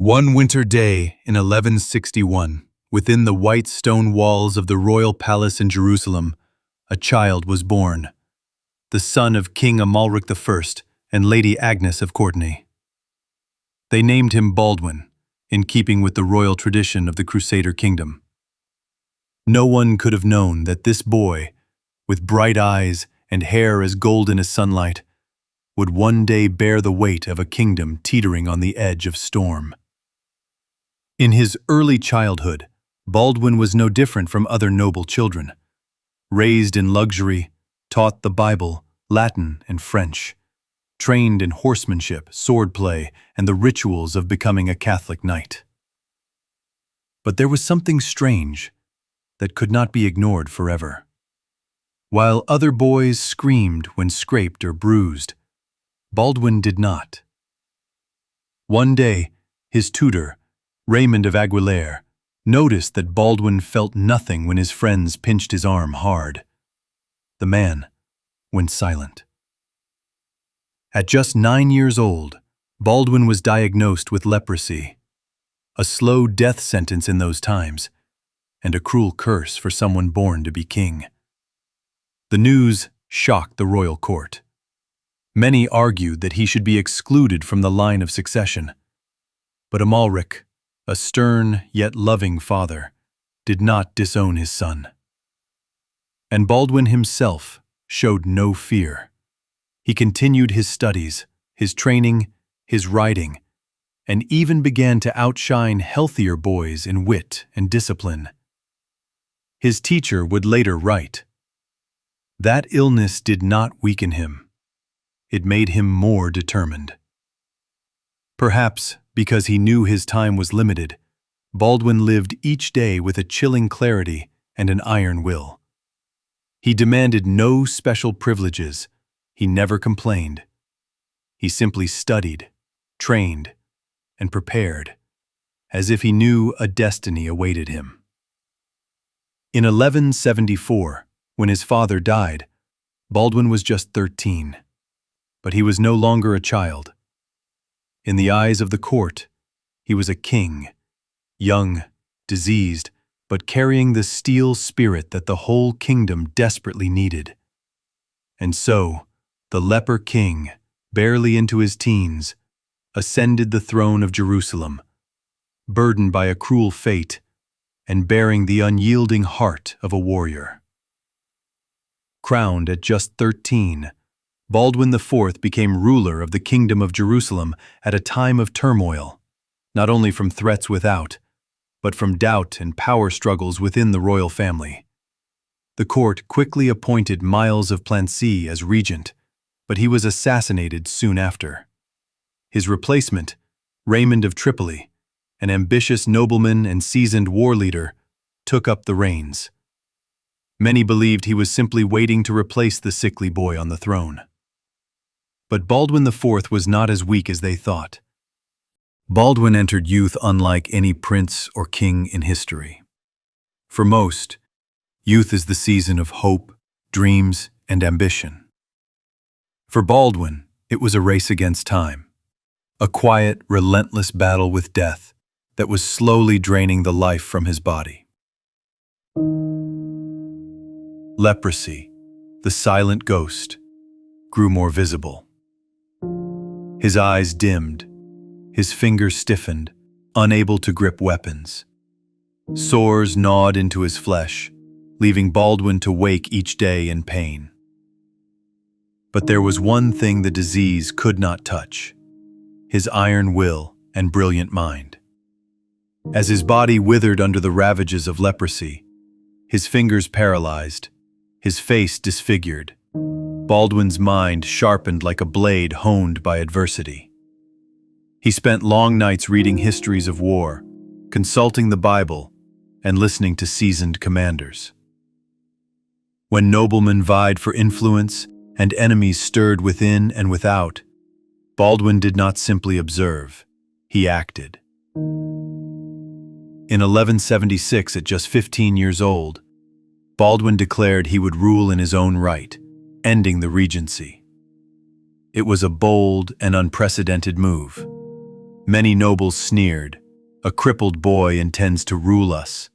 One winter day in 1161, within the white stone walls of the royal palace in Jerusalem, a child was born, the son of King Amalric I and Lady Agnes of Courtenay. They named him Baldwin, in keeping with the royal tradition of the Crusader Kingdom. No one could have known that this boy, with bright eyes and hair as golden as sunlight, would one day bear the weight of a kingdom teetering on the edge of storm. In his early childhood, Baldwin was no different from other noble children. Raised in luxury, taught the Bible, Latin, and French, trained in horsemanship, swordplay, and the rituals of becoming a Catholic knight. But there was something strange that could not be ignored forever. While other boys screamed when scraped or bruised, Baldwin did not. One day, his tutor, Raymond of Aguilera, noticed that Baldwin felt nothing when his friends pinched his arm hard. The man went silent. At just 9 years old, Baldwin was diagnosed with leprosy, a slow death sentence in those times, and a cruel curse for someone born to be king. The news shocked the royal court. Many argued that he should be excluded from the line of succession, but Amalric, a stern yet loving father, did not disown his son. And Baldwin himself showed no fear. He continued his studies, his training, his riding, and even began to outshine healthier boys in wit and discipline. His teacher would later write, "That illness did not weaken him. It made him more determined." Perhaps because he knew his time was limited, Baldwin lived each day with a chilling clarity and an iron will. He demanded no special privileges. He never complained. He simply studied, trained, and prepared, as if he knew a destiny awaited him. In 1174, when his father died, Baldwin was just 13. But he was no longer a child. In the eyes of the court, he was a king, young, diseased, but carrying the steel spirit that the whole kingdom desperately needed. And so, the Leper King, barely into his teens, ascended the throne of Jerusalem, burdened by a cruel fate and bearing the unyielding heart of a warrior. Crowned at just 13, Baldwin IV became ruler of the Kingdom of Jerusalem at a time of turmoil, not only from threats without, but from doubt and power struggles within the royal family. The court quickly appointed Miles of Plancy as regent, but he was assassinated soon after. His replacement, Raymond of Tripoli, an ambitious nobleman and seasoned war leader, took up the reins. Many believed he was simply waiting to replace the sickly boy on the throne. But Baldwin IV was not as weak as they thought. Baldwin entered youth unlike any prince or king in history. For most, youth is the season of hope, dreams, and ambition. For Baldwin, it was a race against time, a quiet, relentless battle with death that was slowly draining the life from his body. Leprosy, the silent ghost, grew more visible. His eyes dimmed, his fingers stiffened, unable to grip weapons. Sores gnawed into his flesh, leaving Baldwin to wake each day in pain. But there was one thing the disease could not touch: his iron will and brilliant mind. As his body withered under the ravages of leprosy, his fingers paralyzed, his face disfigured, Baldwin's mind sharpened like a blade honed by adversity. He spent long nights reading histories of war, consulting the Bible, and listening to seasoned commanders. When noblemen vied for influence and enemies stirred within and without, Baldwin did not simply observe, he acted. In 1176, at just 15 years old, Baldwin declared he would rule in his own right, ending the regency. It was a bold and unprecedented move. Many nobles sneered, "A crippled boy intends to rule us."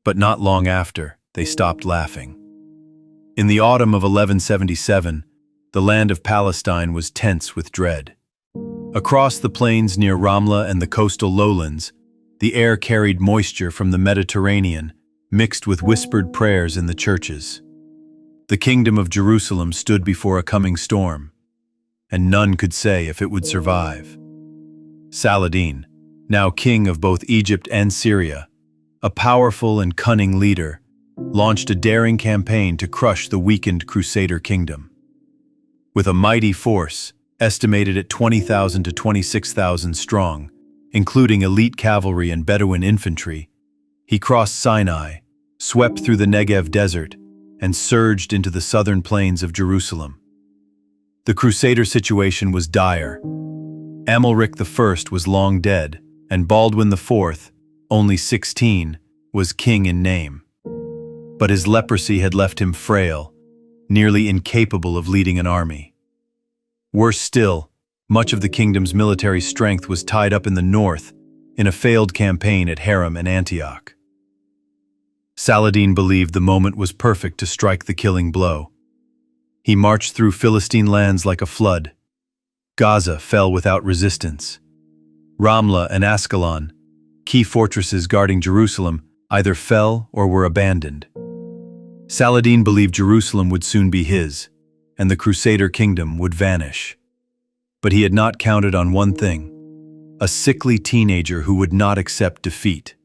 But not long after, they stopped laughing. In the autumn of 1177, the land of Palestine was tense with dread. Across the plains near Ramla and the coastal lowlands, the air carried moisture from the Mediterranean, mixed with whispered prayers in the churches. The kingdom of Jerusalem stood before a coming storm, and none could say if it would survive. Saladin, now king of both Egypt and Syria, a powerful and cunning leader, launched a daring campaign to crush the weakened Crusader Kingdom. With a mighty force, estimated at 20,000 to 26,000 strong, including elite cavalry and Bedouin infantry, he crossed Sinai, swept through the Negev desert, and surged into the southern plains of Jerusalem. The Crusader situation was dire. Amalric I was long dead, and Baldwin IV, only 16, was king in name. But his leprosy had left him frail, nearly incapable of leading an army. Worse still, much of the kingdom's military strength was tied up in the north, in a failed campaign at Haram and Antioch. Saladin believed the moment was perfect to strike the killing blow. He marched through Philistine lands like a flood. Gaza fell without resistance. Ramla and Ascalon, key fortresses guarding Jerusalem, either fell or were abandoned. Saladin believed Jerusalem would soon be his, and the Crusader Kingdom would vanish. But he had not counted on one thing: a sickly teenager who would not accept defeat.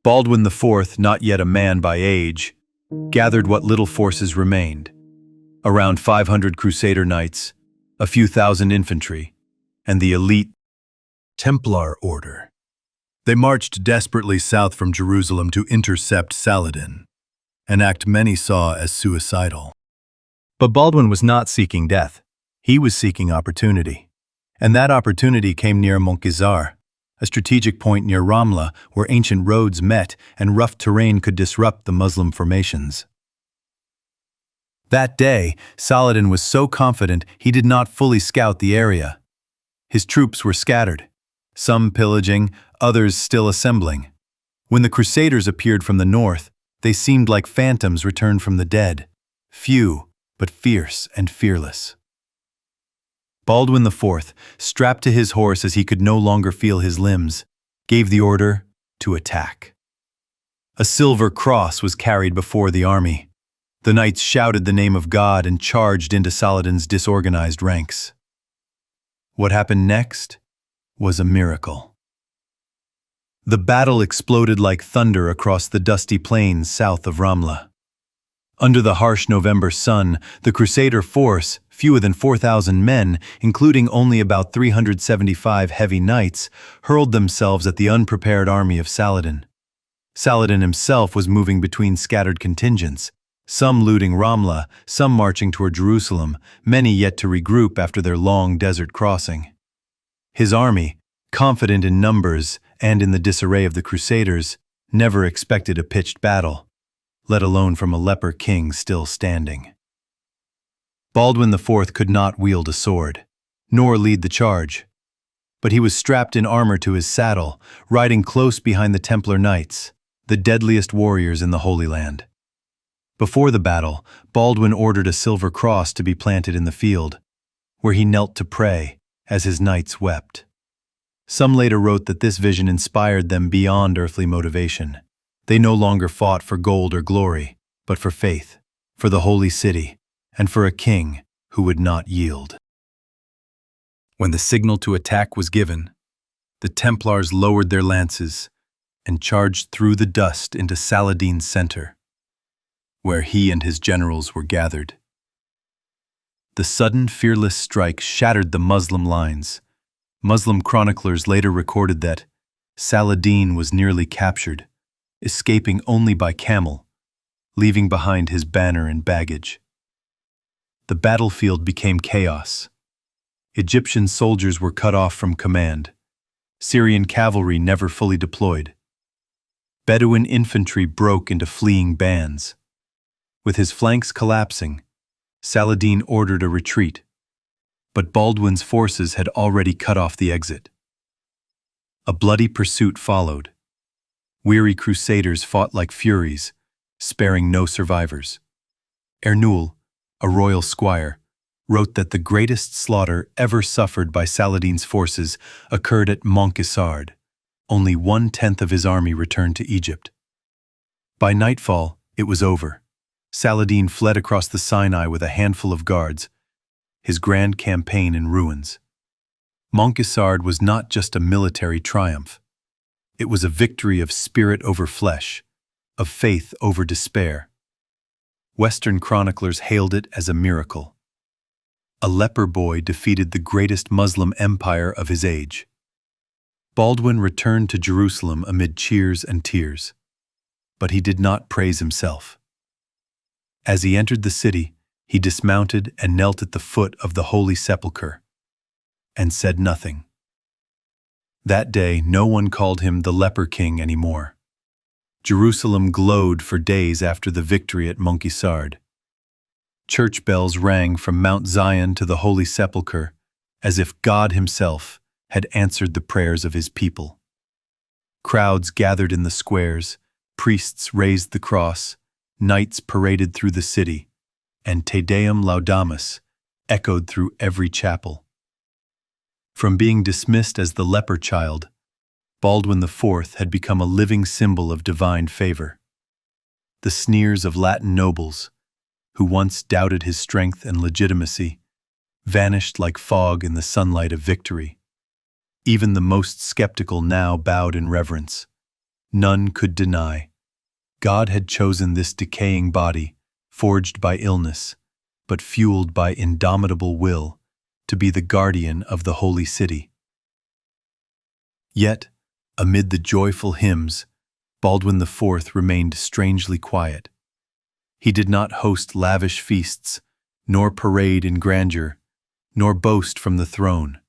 Baldwin IV, not yet a man by age, gathered what little forces remained: around 500 Crusader knights, a few thousand infantry, and the elite Templar order. They marched desperately south from Jerusalem to intercept Saladin, an act many saw as suicidal. But Baldwin was not seeking death. He was seeking opportunity. And that opportunity came near Montgisard, a strategic point near Ramla where ancient roads met and rough terrain could disrupt the Muslim formations. That day, Saladin was so confident he did not fully scout the area. His troops were scattered, some pillaging, others still assembling. When the Crusaders appeared from the north, they seemed like phantoms returned from the dead, few, but fierce and fearless. Baldwin IV, strapped to his horse as he could no longer feel his limbs, gave the order to attack. A silver cross was carried before the army. The knights shouted the name of God and charged into Saladin's disorganized ranks. What happened next was a miracle. The battle exploded like thunder across the dusty plains south of Ramla. Under the harsh November sun, the Crusader force, fewer than 4,000 men, including only about 375 heavy knights, hurled themselves at the unprepared army of Saladin. Saladin himself was moving between scattered contingents, some looting Ramla, some marching toward Jerusalem, many yet to regroup after their long desert crossing. His army, confident in numbers and in the disarray of the Crusaders, never expected a pitched battle, let alone from a Leper King still standing. Baldwin IV could not wield a sword, nor lead the charge, but he was strapped in armor to his saddle, riding close behind the Templar Knights, the deadliest warriors in the Holy Land. Before the battle, Baldwin ordered a silver cross to be planted in the field, where he knelt to pray as his knights wept. Some later wrote that this vision inspired them beyond earthly motivation. They no longer fought for gold or glory, but for faith, for the holy city, and for a king who would not yield. When the signal to attack was given, the Templars lowered their lances and charged through the dust into Saladin's center, where he and his generals were gathered. The sudden, fearless strike shattered the Muslim lines. Muslim chroniclers later recorded that Saladin was nearly captured, escaping only by camel, leaving behind his banner and baggage. The battlefield became chaos. Egyptian soldiers were cut off from command. Syrian cavalry never fully deployed. Bedouin infantry broke into fleeing bands. With his flanks collapsing, Saladin ordered a retreat, but Baldwin's forces had already cut off the exit. A bloody pursuit followed. Weary crusaders fought like furies, sparing no survivors. Ernoul, a royal squire, wrote that the greatest slaughter ever suffered by Saladin's forces occurred at Montgisard. Only 1/10 of his army returned to Egypt. By nightfall, it was over. Saladin fled across the Sinai with a handful of guards, his grand campaign in ruins. Montgisard was not just a military triumph. It was a victory of spirit over flesh, of faith over despair. Western chroniclers hailed it as a miracle. A leper boy defeated the greatest Muslim empire of his age. Baldwin returned to Jerusalem amid cheers and tears, but he did not praise himself. As he entered the city, he dismounted and knelt at the foot of the Holy Sepulchre, and said nothing. That day, no one called him the Leper King anymore. Jerusalem glowed for days after the victory at Montgisard. Church bells rang from Mount Zion to the Holy Sepulchre, as if God himself had answered the prayers of his people. Crowds gathered in the squares, priests raised the cross, knights paraded through the city, and Te Deum Laudamus echoed through every chapel. From being dismissed as the leper child, Baldwin IV had become a living symbol of divine favor. The sneers of Latin nobles, who once doubted his strength and legitimacy, vanished like fog in the sunlight of victory. Even the most skeptical now bowed in reverence. None could deny. God had chosen this decaying body, forged by illness, but fueled by indomitable will, to be the guardian of the holy city. Yet, amid the joyful hymns, Baldwin IV remained strangely quiet. He did not host lavish feasts, nor parade in grandeur, nor boast from the throne.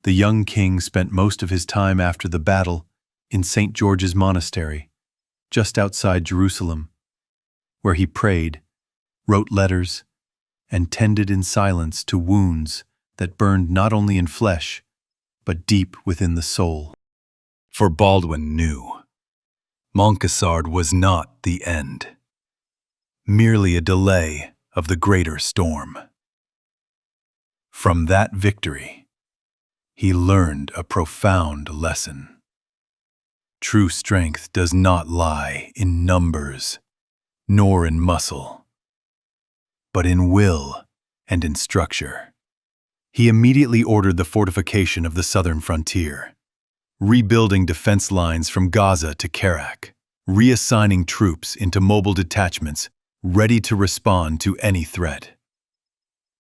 The young king spent most of his time after the battle in St. George's Monastery, just outside Jerusalem, where he prayed, wrote letters, and tended in silence to wounds that burned not only in flesh, but deep within the soul. For Baldwin knew, Montgisard was not the end, merely a delay of the greater storm. From that victory, he learned a profound lesson. True strength does not lie in numbers, nor in muscle, but in will and in structure. He immediately ordered the fortification of the southern frontier, rebuilding defense lines from Gaza to Kerak, reassigning troops into mobile detachments ready to respond to any threat.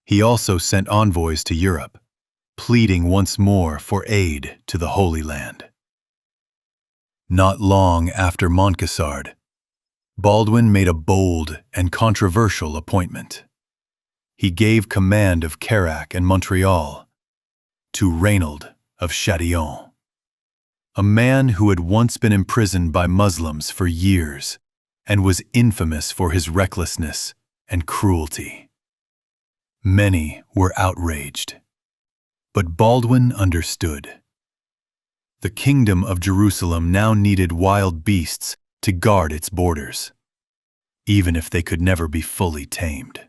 He also sent envoys to Europe, pleading once more for aid to the Holy Land. Not long after Montgisard, Baldwin made a bold and controversial appointment. He gave command of Kerak and Montreal to Reynold of Châtillon, a man who had once been imprisoned by Muslims for years and was infamous for his recklessness and cruelty. Many were outraged, but Baldwin understood. The kingdom of Jerusalem now needed wild beasts to guard its borders, even if they could never be fully tamed.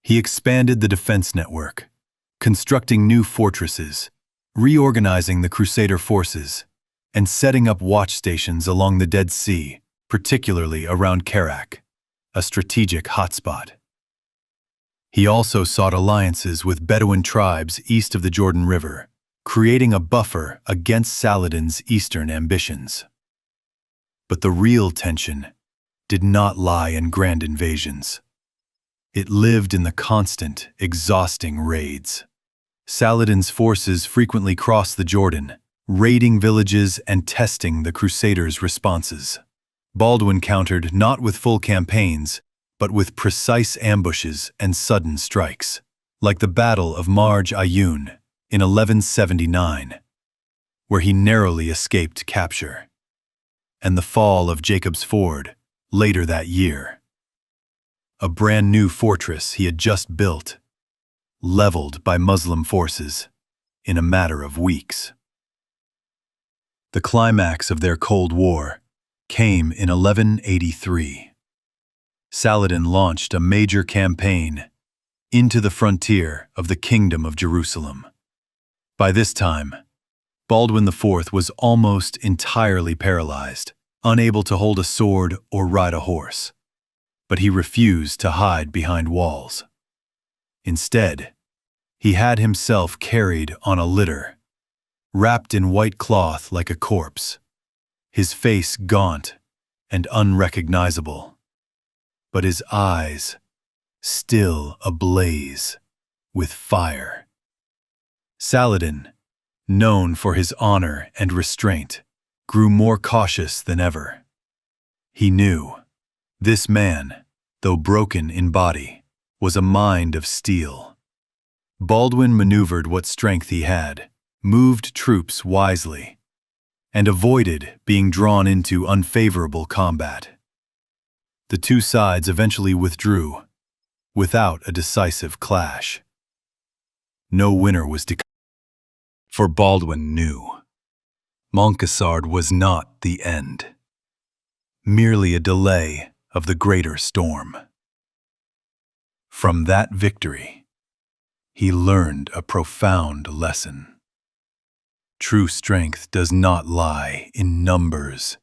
He expanded the defense network, constructing new fortresses, reorganizing the Crusader forces, and setting up watch stations along the Dead Sea, particularly around Kerak, a strategic hotspot. He also sought alliances with Bedouin tribes east of the Jordan River, creating a buffer against Saladin's eastern ambitions. But the real tension did not lie in grand invasions. It lived in the constant, exhausting raids. Saladin's forces frequently crossed the Jordan, raiding villages and testing the Crusaders' responses. Baldwin countered not with full campaigns, but with precise ambushes and sudden strikes, like the Battle of Marj Ayoun in 1179, where he narrowly escaped capture, and the fall of Jacob's Ford later that year. A brand new fortress he had just built, leveled by Muslim forces in a matter of weeks. The climax of their Cold War came in 1183. Saladin launched a major campaign into the frontier of the Kingdom of Jerusalem. By this time, Baldwin IV was almost entirely paralyzed, unable to hold a sword or ride a horse. But he refused to hide behind walls. Instead, he had himself carried on a litter, wrapped in white cloth like a corpse, his face gaunt and unrecognizable, but his eyes still ablaze with fire. Saladin, known for his honor and restraint, grew more cautious than ever. He knew this man, though broken in body, was a mind of steel. Baldwin maneuvered what strength he had, moved troops wisely, and avoided being drawn into unfavorable combat. The two sides eventually withdrew, without a decisive clash. No winner was declared, for Baldwin knew Montgisard was not the end, merely a delay of the greater storm. From that victory, he learned a profound lesson. True strength does not lie in numbers,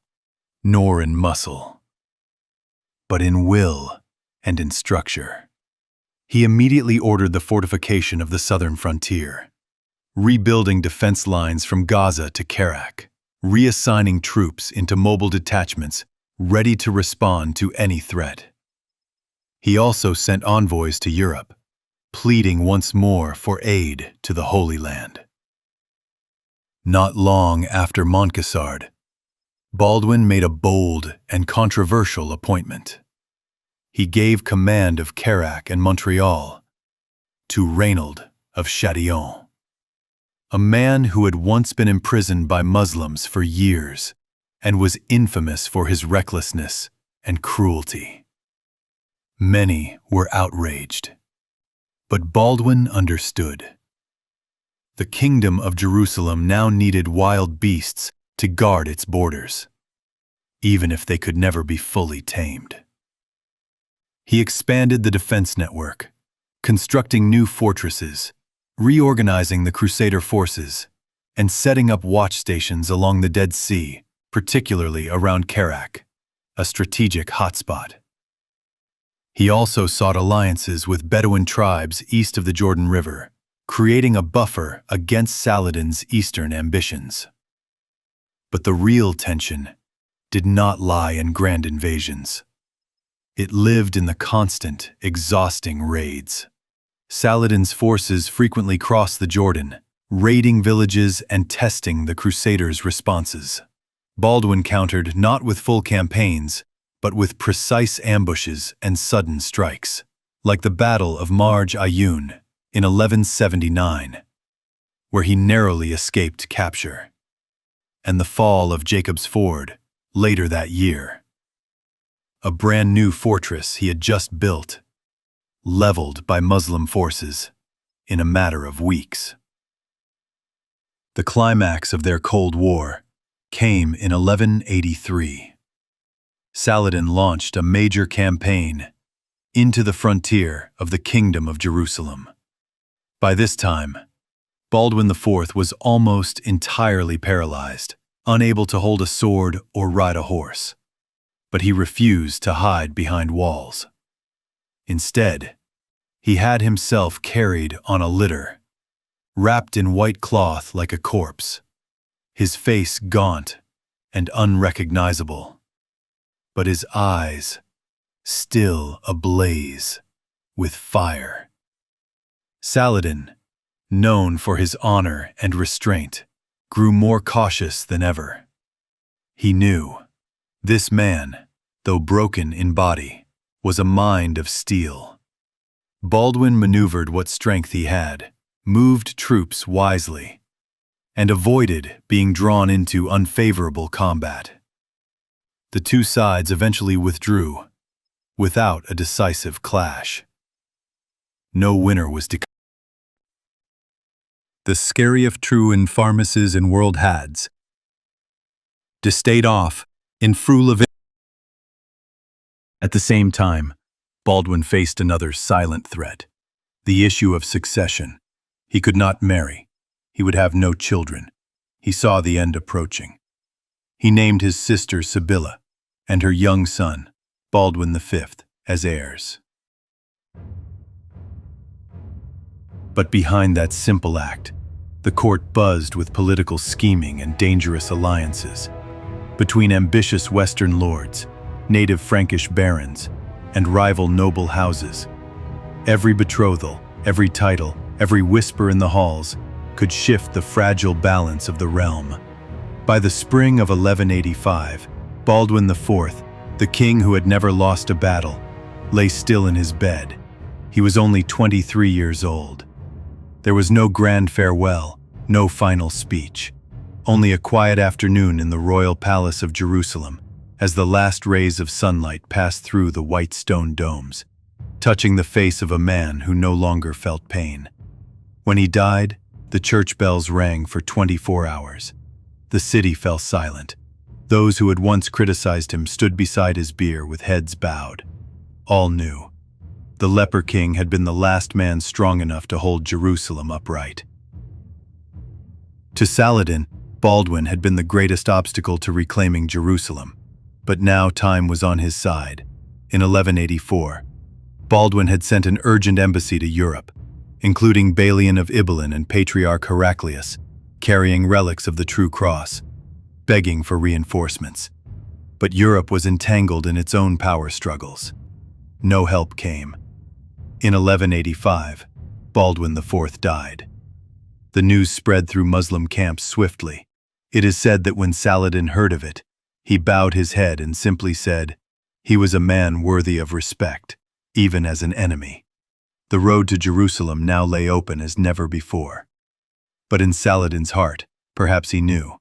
nor in muscle, but in will and in structure. He immediately ordered the fortification of the southern frontier, rebuilding defense lines from Gaza to Kerak, reassigning troops into mobile detachments ready to respond to any threat. He also sent envoys to Europe, pleading once more for aid to the Holy Land. Not long after Montgisard, Baldwin made a bold and controversial appointment. He gave command of Kerak and Montreal to Reynold of Châtillon, a man who had once been imprisoned by Muslims for years and was infamous for his recklessness and cruelty. Many were outraged, but Baldwin understood. The Kingdom of Jerusalem now needed wild beasts to guard its borders, even if they could never be fully tamed. He expanded the defense network, constructing new fortresses, reorganizing the Crusader forces, and setting up watch stations along the Dead Sea, particularly around Kerak, a strategic hotspot. He also sought alliances with Bedouin tribes east of the Jordan River, creating a buffer against Saladin's eastern ambitions. But the real tension did not lie in grand invasions. It lived in the constant, exhausting raids. Saladin's forces frequently crossed the Jordan, raiding villages and testing the Crusaders' responses. Baldwin countered not with full campaigns, but with precise ambushes and sudden strikes, like the Battle of Montgisard in 1179, where he narrowly escaped capture, and the fall of Jacob's Ford later that year. A brand new fortress he had just built, leveled by Muslim forces in a matter of weeks. The climax of their Cold War came in 1183. Saladin launched a major campaign into the frontier of the Kingdom of Jerusalem. By this time, Baldwin IV was almost entirely paralyzed, unable to hold a sword or ride a horse. But he refused to hide behind walls. Instead, he had himself carried on a litter, wrapped in white cloth like a corpse, his face gaunt and unrecognizable, but his eyes still ablaze with fire. Saladin, known for his honor and restraint, grew more cautious than ever. He knew this man, though broken in body, was a mind of steel. Baldwin maneuvered what strength he had, moved troops wisely, and avoided being drawn into unfavorable combat. The two sides eventually withdrew, without a decisive clash. No winner was declared. The scary of true in pharmacies and world hads. to stayed off, in Frulevin. At the same time, Baldwin faced another silent threat, the issue of succession. He could not marry. He would have no children. He saw the end approaching. He named his sister Sibylla and her young son, Baldwin V, as heirs. But behind that simple act, the court buzzed with political scheming and dangerous alliances between ambitious Western lords, native Frankish barons, and rival noble houses. Every betrothal, every title, every whisper in the halls could shift the fragile balance of the realm. By the spring of 1185, Baldwin IV, the king who had never lost a battle, lay still in his bed. He was only 23 years old. There was no grand farewell, no final speech. Only a quiet afternoon in the royal palace of Jerusalem, as the last rays of sunlight passed through the white stone domes, touching the face of a man who no longer felt pain. When he died, the church bells rang for 24 hours. The city fell silent. Those who had once criticized him stood beside his bier with heads bowed. All knew. The Leper King had been the last man strong enough to hold Jerusalem upright. To Saladin, Baldwin had been the greatest obstacle to reclaiming Jerusalem. But now time was on his side. In 1184, Baldwin had sent an urgent embassy to Europe, including Balian of Ibelin and Patriarch Heraclius, carrying relics of the true cross, begging for reinforcements. But Europe was entangled in its own power struggles. No help came. In 1185, Baldwin IV died. The news spread through Muslim camps swiftly. It is said that when Saladin heard of it, he bowed his head and simply said, he was a man worthy of respect, even as an enemy. The road to Jerusalem now lay open as never before. But in Saladin's heart, perhaps he knew,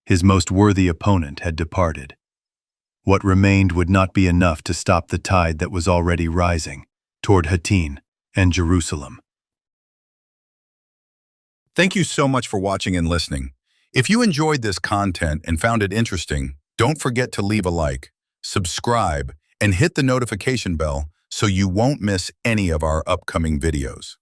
his most worthy opponent had departed. What remained would not be enough to stop the tide that was already rising toward Hattin and Jerusalem. Thank you so much for watching and listening. If you enjoyed this content and found it interesting, don't forget to leave a like, subscribe, and hit the notification bell so you won't miss any of our upcoming videos.